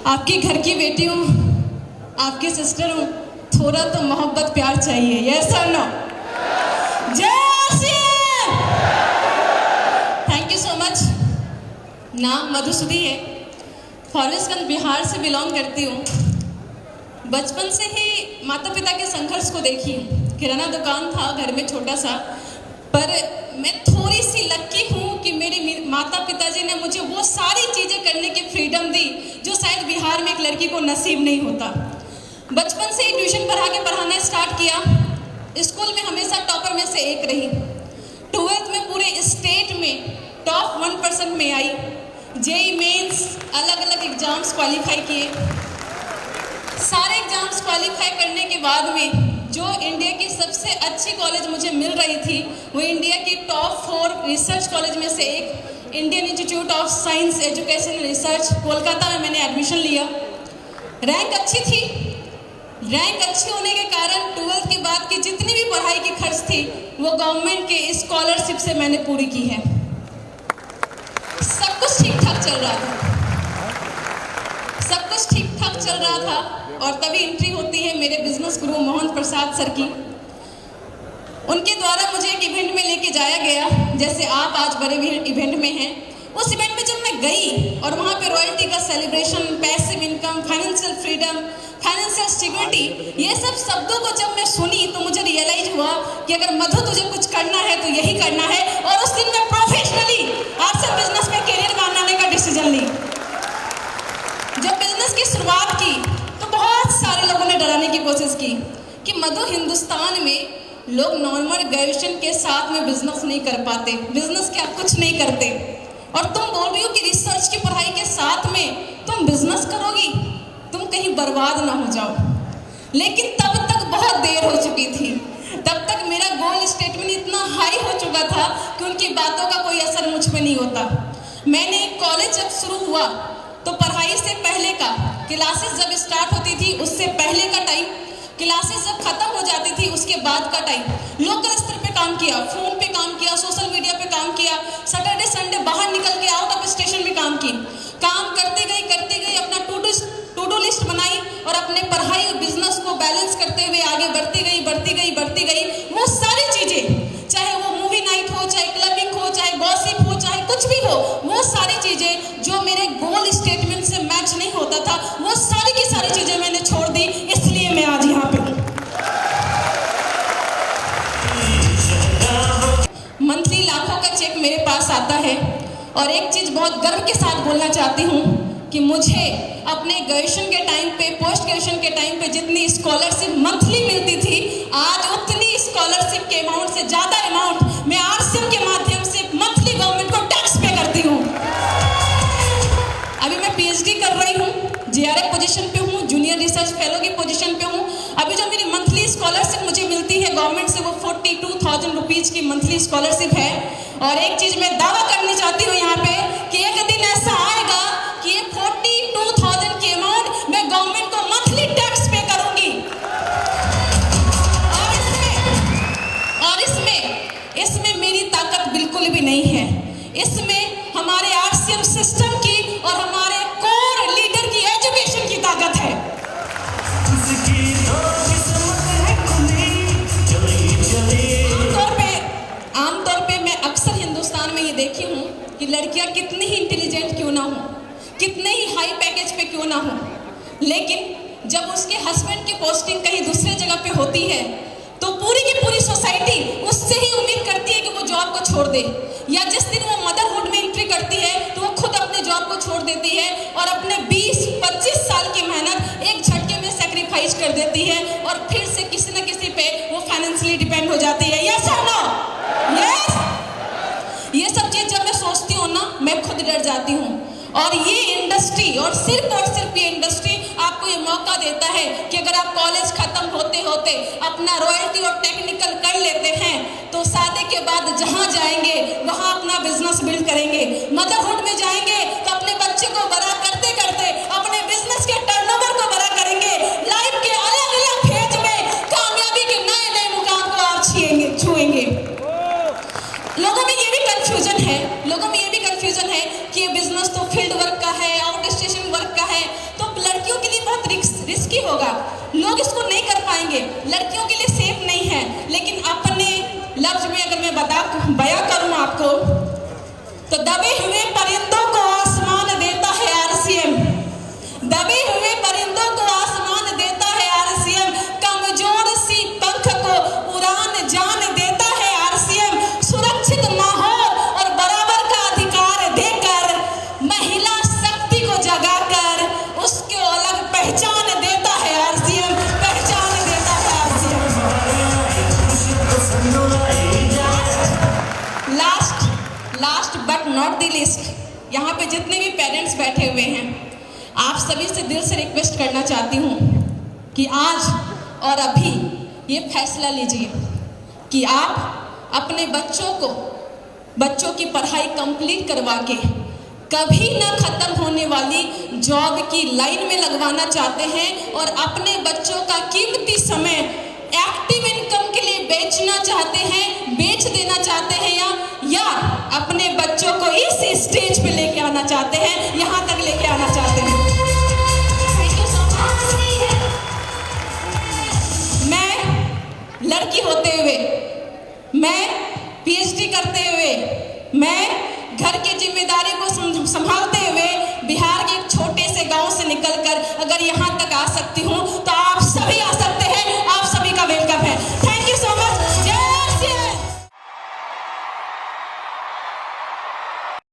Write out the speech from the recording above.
आपके घर की बेटी हूँ, आपकी सिस्टर हूँ, थोड़ा तो मोहब्बत प्यार चाहिए। यस और नो? जय RCM. Thank you so much. नाम मधुसूदी है, फॉरेस्टगंज बिहार से बिलोंग करती हूँ। बचपन से ही माता पिता के संघर्ष को देखी हूँ। किराना दुकान था घर में छोटा सा, पर मैं थोड़ी सी लक्की हूँ कि मेरे माता पिताजी ने मुझे वो सारी चीज़ें करने की फ्रीडम दी जो शायद बिहार में एक लड़की को नसीब नहीं होता। बचपन से ही ट्यूशन पढ़ाना स्टार्ट किया। स्कूल में हमेशा टॉपर में से एक रही। 12th में पूरे स्टेट में टॉप 1% में आई। जेई मेंस अलग अलग एग्जाम्स क्वालिफाई किए। सारे एग्जाम्स क्वालिफाई करने के बाद में जो इंडिया की सबसे अच्छी कॉलेज मुझे मिल रही थी वो इंडिया की टॉप 4 रिसर्च कॉलेज में से एक Indian institute of science education research Kolkata में मैंने एडमिशन लिया। रैंक अच्छी थी। रैंक अच्छी होने के कारण 12th के बाद की जितनी भी पढ़ाई की खर्च थी वो गवर्नमेंट के स्कॉलरशिप से मैंने पूरी की है। सब कुछ ठीक ठाक चल रहा था। सब कुछ ठीक ठाक चल रहा था और तभी एंट्री होती है मेरे बिजनेस गुरु मोहन प्रसाद सर की। उनके द्वारा मुझे एक इवेंट में लेके जाया गया, जैसे आप आज बड़े इवेंट में हैं। उस इवेंट में जब मैं गई और वहाँ पे रॉयल्टी का celebration, passive income, financial freedom, financial security, ये सब शब्दों को जब मैं सुनी तो मुझे रियलाइज हुआ कि अगर मधु तुझे कुछ करना है तो यही करना है। और उस दिन मैं प्रोफेशनली आरसीएम बिजनेस में करियर बनाने का डिसीजन ली। जब बिजनेस की शुरुआत की तो बहुत सारे लोगों ने डराने की कोशिश की कि मधु, हिंदुस्तान में लोग नॉर्मल ग्रेजुएशन के साथ में बिजनेस नहीं कर पाते, बिजनेस क्या कुछ नहीं करते, और तुम बोल रही हो कि रिसर्च की पढ़ाई के साथ में तुम बिजनेस करोगी, तुम कहीं बर्बाद ना हो जाओ। लेकिन तब तक बहुत देर हो चुकी थी। तब तक मेरा गोल स्टेटमेंट इतना हाई हो चुका था कि उनकी बातों का कोई असर मुझ पे नहीं होता। मैंने कॉलेज जब शुरू हुआ तो पढ़ाई से पहले का, क्लासेस जब स्टार्ट होती थी उससे पहले का टाइम, क्लासेस जब खत्म हो जाती थी उसके बाद का टाइम, लोकल स्तर पे काम किया, फोन पे काम किया, सोशल मीडिया पे काम किया, सैटरडे संडे बाहर निकल के आउट ऑफ स्टेशन में काम की। काम करते गई अपना टू डू लिस्ट बनाई और अपने पढ़ाई और बिजनेस को बैलेंस करते हुए आगे बढ़ती गई। वो सारी चीज़ें, चाहे वो मूवी नाइट हो, चाहे क्लबिंग हो, चाहे गॉसिप हो, चाहे कुछ भी हो, वो सारी चीज़ें जो मेरे गोल स्टेटमेंट से मैच नहीं होता था, वो सारी की सारी चीज़ें मैंने छोड़ दी। इसलिए मैं आज यहाँ पे हूँ। मंथली लाखों का चेक मेरे पास आता है और एक चीज़ बहुत गर्व के साथ बोलना चाहती हूँ कि मुझे अपने ग्रेजुएशन के टाइम पे, पोस्ट ग्रेजुएशन के टाइम पे जितनी स्कॉलरशिप मंथली मिलती थी, आज उतनी स्कॉलरशिप के अमाउंट से ज़्यादा अमाउंट मैं आरसीएम के माध्यम से मंथली गवर्नमेंट को टैक्स पे करती हूँ। अभी मैं पीएचडी कर रही हूँ, जेआरएफ पोजीशन पे हूँ, जूनियर रिसर्च फेलो की पोजीशन पे हूँ। अभी जो मेरी मंथली स्कॉलरशिप मुझे मिलती है गवर्नमेंट से वो 42,000 रुपीज़ की मंथली स्कॉलरशिप है। और एक चीज़ मैं दावा करनी चाहती हूँ यहाँ पे कि एक दिन ऐसा आएगा कि ये 42,000 की अमाउंट मैं गवर्नमेंट को मंथली टैक्स पे करूँगी। और इसमें मेरी ताकत बिल्कुल भी नहीं है। इसमें हमारे आरसीएम सिस्टम की और हमारे कोर लीडर की एजुकेशन की ताकत है। आमतौर पे मैं अक्सर हिंदुस्तान में ये देखी हूँ कि लड़कियाँ कितनी ही इंटेलिजेंट क्यों ना हो, कितने ही हाई पैकेज पे क्यों ना हो, लेकिन जब उसके हस्बैंड की पोस्टिंग कहीं दूसरे जगह पे होती है तो पूरी की पूरी सोसाइटी उससे ही उम्मीद करती है कि वो जॉब को छोड़ दे, या जिस दिन वो मदरहुड में एंट्री करती है तो वो खुद अपने जॉब को छोड़ देती है और अपने 20-25 साल की मेहनत एक झटके में सेक्रीफाइस कर देती है और फिर से किसी न किसी पे वो फाइनेंशियली डिपेंड हो जाती है। यस और नो? यस। ये सब चीज़ जब मैं सोचती हूँ ना, मैं खुद डर जाती हूँ। और ये इंडस्ट्री और सिर्फ ये इंडस्ट्री आपको ये मौका देता है कि अगर आप कॉलेज खत्म होते होते अपना रॉयल्टी और टेक्निकल कर लेते हैं तो शादी के बाद जहाँ जाएंगे वहाँ अपना बिजनेस बिल्ड करेंगे। मदरहुड में जाएंगे तो अपने बच्चे को बड़ा करते करते अपने बिजनेस के टर्नओवर को बड़ा करेंगे। लाइफ के अलग अलग फेज में कामयाबी के नए नए मुकाम को आप छुएंगे। लोगों में ये भी कंफ्यूजन है कि ये बिजनेस तो फील्ड वर्क का है, आउट स्टेशन वर्क का है, तो होगा, लोग इसको नहीं कर पाएंगे, लड़कियों के लिए सेफ नहीं है। लेकिन अपने लफ्ज में अगर मैं बयां करूं आपको, तो दबे हुए परिंदों को आसमान देता है आरसीएम, दबे हुए परिंदों को आसमान देता है आरसीएम, कमजोर सी पंख को उड़ान जान देता है आरसीएम, सुरक्षित माहौल और बराबर का अधिकार देकर, महिला शक्ति को जगाकर उसको अलग पहचान देता है आरसीएम, पहचान देता है RCM. Last but not the list, यहाँ पे जितने भी पेरेंट्स बैठे हुए हैं, आप सभी से दिल से रिक्वेस्ट करना चाहती हूँ कि आज और अभी ये फैसला लीजिए कि आप अपने बच्चों की पढ़ाई कंप्लीट करवा के कभी ना खत्म होने वाली जॉब की लाइन में लगवाना चाहते हैं और अपने बच्चों का कीमती समय एक्टिव इनकम के लिए बेचना चाहते हैं, बेच देना चाहते हैं, या अपने बच्चों को इस स्टेज पे लेके आना चाहते हैं, यहाँ तक लेके आना चाहते हैं। मैं लड़की होते हुए, मैं पीएचडी करते हुए, मैं घर की जिम्मेदारी को संभालते हुए बिहार के एक छोटे से गांव से निकलकर अगर यहाँ तक आ सकती हूँ, तो आप